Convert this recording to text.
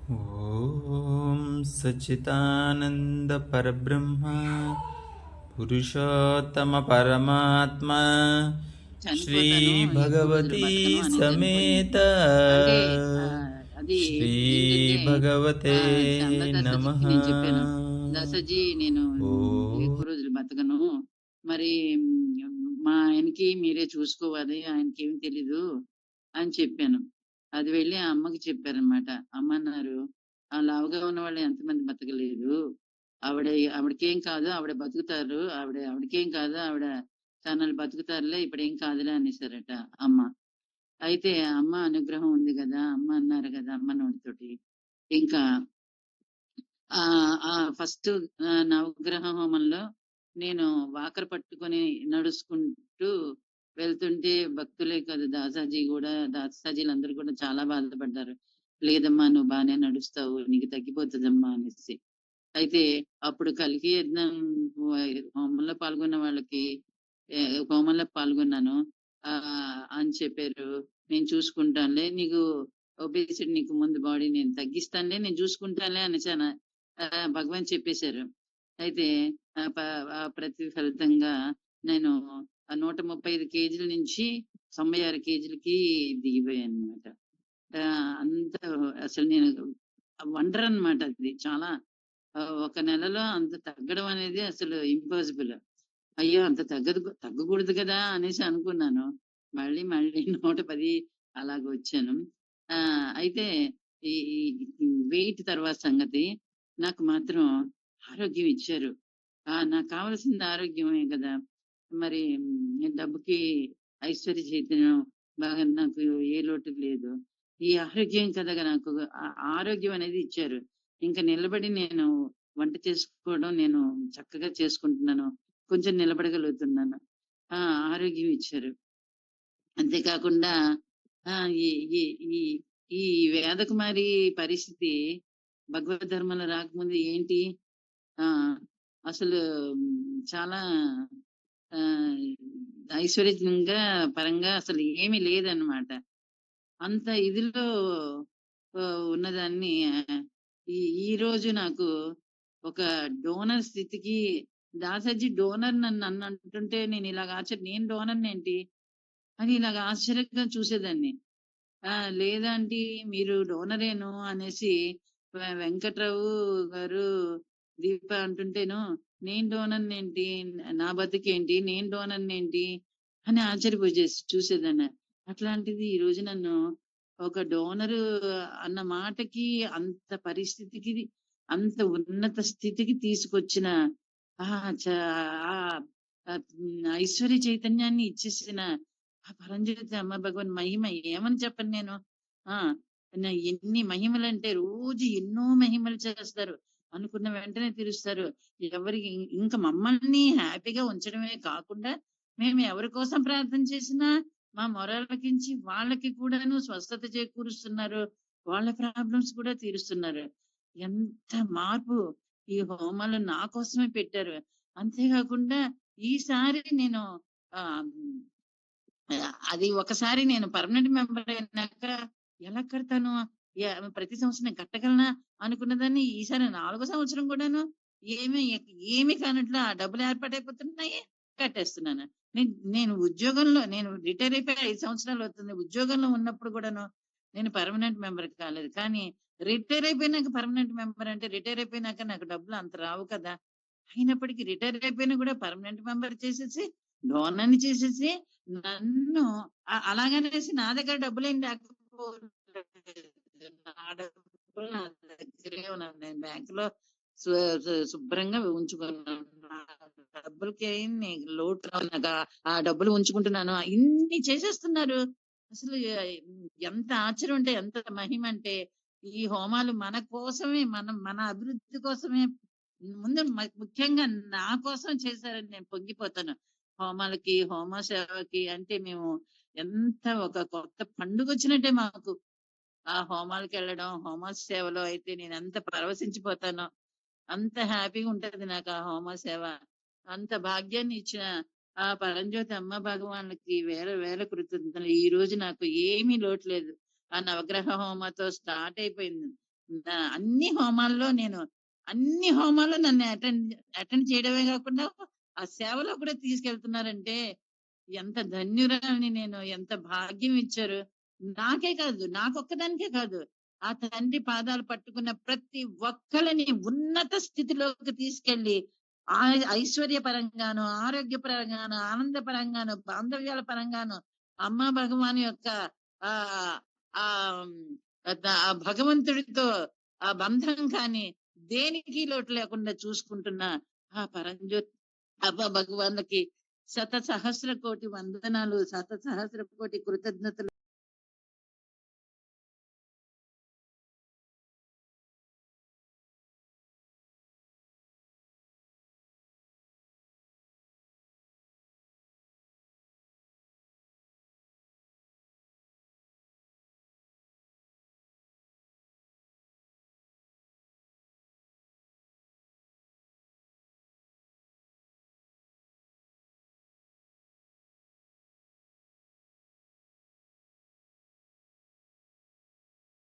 ఓం సచ్చిదానంద పరబ్రహ్మ పురుషోత్తమ పరమాత్మ శ్రీ చనిపోతాను, ఎక్కువ రోజులు భగవతి బతకను అనేది సమేత అనుకోలేదు. అంటే అది శ్రీ ఏంటంటే భగవతే చంద్రదాసజీకి నమః. నేను చెప్పాను. దాసజీ, నేను ఓ ఎక్కువ రోజులు బతకను. మరి మా ఆయనకి మీరే చూసుకోవాలి. ఆయనకేమి తెలీదు అని చెప్పాను. అది వెళ్ళి ఆ అమ్మకి చెప్పారనమాట. అమ్మ అన్నారు, "ఆ లావుగా ఉన్నవాళ్ళు ఎంతమంది బతకలేదు. ఆవిడ ఆవిడకేం కాదు. ఆవిడ బతుకుతారు. ఆవిడకేం కాదు. ఆవిడ చాన్నాళ్ళు బతుకుతారులే. ఇప్పుడేం కాదులే" అనేసారట అమ్మ. అయితే అమ్మ అనుగ్రహం ఉంది గదా! అమ్మ అన్నారు గదా! అమ్మ నోటితోటి. ఇంకా ఫస్ట్ నవగ్రహ హోమంలో నేను వాకర్ పట్టుకొని నడుచుకుంటూ వెళ్తుంటే భక్తులే కాదు, దాసాజీలందరూ కూడా చాలా బాధపడ్డారు. "లేదమ్మా, నువ్వు బానే నడుస్తావు. నీకు తగ్గిపోతదమ్మా" అనేసి. అయితే అప్పుడు కలికి యజ్ఞం హోమంలో పాల్గొన్న వాళ్ళకి హోమంలో పాల్గొన్నాను. అని చెప్పారు. "నేను చూసుకుంటానులే. నీకు ఒబేసిటీ, నీకు ముందు బాడీ నేను తగ్గిస్తానులే. నేను చూసుకుంటానులే" అనేసాను. భగవాన్ చెప్పేశారు. అయితే ఆహ్, ప ప్రతి ఫలితంగా నేను 135 కేజీల నుంచి 96 కేజీలకి దిగిపోయానన్నమాట. అంత అసలు నేను వండర్ అన్నమాట అది. చాలా ఒక నెలలో అంత తగ్గడం అనేది అసలు ఇంపాసిబుల్. అయ్యో! అంత తగ్గకూడదు కదా! అనేసి అనుకున్నాను. మళ్ళీ 110 అలాగొచ్చాను. అయితే ఈ ఈ వెయిట్ తర్వాత సంగతి, నాకు మాత్రం ఆరోగ్యం ఇచ్చారు. నాకు కావాల్సింది ఆరోగ్యమే కదా! మరి డబ్బుకి ఐశ్వర్య చైతన్యం, బాగా నాకు ఏ లోటు లేదు. ఈ ఆరోగ్యం కదా నాకు ఆరోగ్యం అనేది ఇచ్చారు. ఇంక నిలబడి నేను వంట చేసుకోవడం నేను చక్కగా చేసుకుంటున్నాను. కొంచెం నిలబడగలుగుతున్నాను. ఆ! ఆరోగ్యం ఇచ్చారు. అంతే కాకుండా ఈ ఈ ఈ ఈ వేదకుమారి పరిస్థితి భగవద్ ధర్మంలో రాకముందు ఏంటి? ఆ! అసలు చాలా ఆహ్, ఐశ్వర్యంగా పరంగా అసలు ఏమీ లేదన్నమాట. అంత ఇదిలో ఉన్నదాన్ని ఈ ఈరోజు నాకు ఒక డోనర్ స్థితికి, దాసరి డోనర్ నన్నంటుంటే నేనిలాగ నేను డోనర్‌నేంటి అని ఇలాగ ఆశ్చర్యంగా చూసేదాన్ని. లేదాంటీ, మీరు డోనరేను అనేసి వెంకట్రావు గారు, దీప అంటుంటేను, నేను డోనర్‌నేంటి? నా బతుకేంటి? నేను డోనర్‌నేంటి? అని చూసేదాన్ని. అట్లాంటిది ఈరోజు నన్ను ఒక డోనరు అన్న మాటకి, అంత పరిస్థితికి, అంత ఉన్నత స్థితికి తీసుకొచ్చిన ఆహ్, చ ఆహ్, ఐశ్వర్య చైతన్యాన్ని ఇచ్చేసిన ఆ పరంజ్యోతి అమ్మ భగవన్ మహిమ ఏమని చెప్పను నేను. ఆ! ఎన్ని మహిమలంటే, రోజు ఎన్నో మహిమలు చేస్తారు. అనుకున్న వెంటనే తీరుస్తారు. ఎవరికి ఇంక మమ్మల్ని హ్యాపీగా ఉంచడమే కాకుండా, మేము ఎవరి కోసం ప్రార్థన చేసినా మా మొరలకించి వాళ్ళకి కూడాను స్వస్థత చేకూరుస్తున్నారు. వాళ్ళ ప్రాబ్లమ్స్ కూడా తీరుస్తున్నారు. ఎంత మార్పు ఈ హోమాలు నా కోసమే పెట్టారు. అంతే కాకుండా ఈసారి నేను ఆహ్ అది ఒకసారి నేను పర్మనెంట్ మెంబర్ అయినాక ఎలా కడతాను? ప్రతి సంవత్సరం నేను కట్టగలనా? అనుకున్నదాన్ని ఈసారి 4 సంవత్సరం కూడాను ఏమి ఏమి కానట్లు ఆ డబ్బులు ఏర్పాటైపోతున్నాయి. కట్టేస్తున్నాను. నేను ఉద్యోగంలో, నేను రిటైర్ అయిపోయి 5 సంవత్సరాలు అవుతుంది. ఉద్యోగంలో ఉన్నప్పుడు కూడాను నేను పర్మనెంట్ మెంబర్ కాలేదు. కానీ రిటైర్ అయిపోయినాక పర్మనెంట్ మెంబర్ అంటే, రిటైర్ అయిపోయినాక నాకు డబ్బులు అంత రావు కదా! అయినప్పటికీ రిటైర్ అయిపోయినా కూడా పర్మనెంట్ మెంబర్ చేసేసి, డోనర్‌ని చేసేసి, నన్ను అలాగనేసి నా దగ్గర డబ్బులేం లేకపోలేదు. నా డబ్బులు నా దగ్గరే ఉన్నాయి. నేను బ్యాంక్‌లో సు సు శుభ్రంగా ఉంచుకున్నాను. నా డబ్బులకేమి లోటు రాదు. నాకు ఆ డబ్బులు ఉంచుకుంటున్నాను. ఇన్ని చేసేస్తున్నారు. అసలు ఎంత ఆశ్చర్యం అంటే, ఎంత మహిమంటే, ఈ హోమాలు మన కోసమే, మన అభివృద్ధి కోసమే, ముందు ముఖ్యంగా నా కోసం చేశారని నేను పొంగిపోతాను. హోమ సేవకి అంటే మేము ఎంత ఒక కొత్త పండుగొచ్చినట్టే మాకు. ఆ హోమాలకెళ్ళడం, హోమ సేవలో అయితే నేనెంత పరవశించిపోతానో, అంత హ్యాపీగా ఉంటది నాకు ఆ హోమ సేవ. అంత భాగ్యాన్ని ఇచ్చిన ఆ పరంజ్యోతి అమ్మ భగవాన్లకి వేల వేల కృతజ్ఞతలు. ఈ రోజు నాకు ఏమీ లోటు లేదు. ఆ నవగ్రహ హోమతో స్టార్ట్ అయిపోయింది. అన్ని హోమాల్లో నేను అన్ని హోమాల్లో నన్ను అటెండ్ చేయడమే కాకుండా ఆ సేవలో కూడా తీసుకెళ్తున్నారంటే ఎంత ధన్యురాలిని నేను, ఎంత భాగ్యం ఇచ్చారు. నాకే కాదు, నాకొక్కదానికే కాదు, ఆ తండ్రి పాదాలు పట్టుకున్న ప్రతి ఒక్కళ్ళని ఉన్నత స్థితిలోకి తీసుకెళ్లి ఆ ఐశ్వర్య పరంగాను, ఆరోగ్య పరంగాను, ఆనంద పరంగాను, బాంధవ్యాల పరంగాను అమ్మ భగవాన్ యొక్క ఆ ఆ ఆ భగవంతుడితో ఆ బంధం కానీ దేనికి లోటు లేకుండా చూసుకుంటున్న ఆ పరంజ్యోతి అబ్బ భగవాన్లకి శత సహస్ర కోటి వందనాలు, శత సహస్ర కోటి కృతజ్ఞతలు.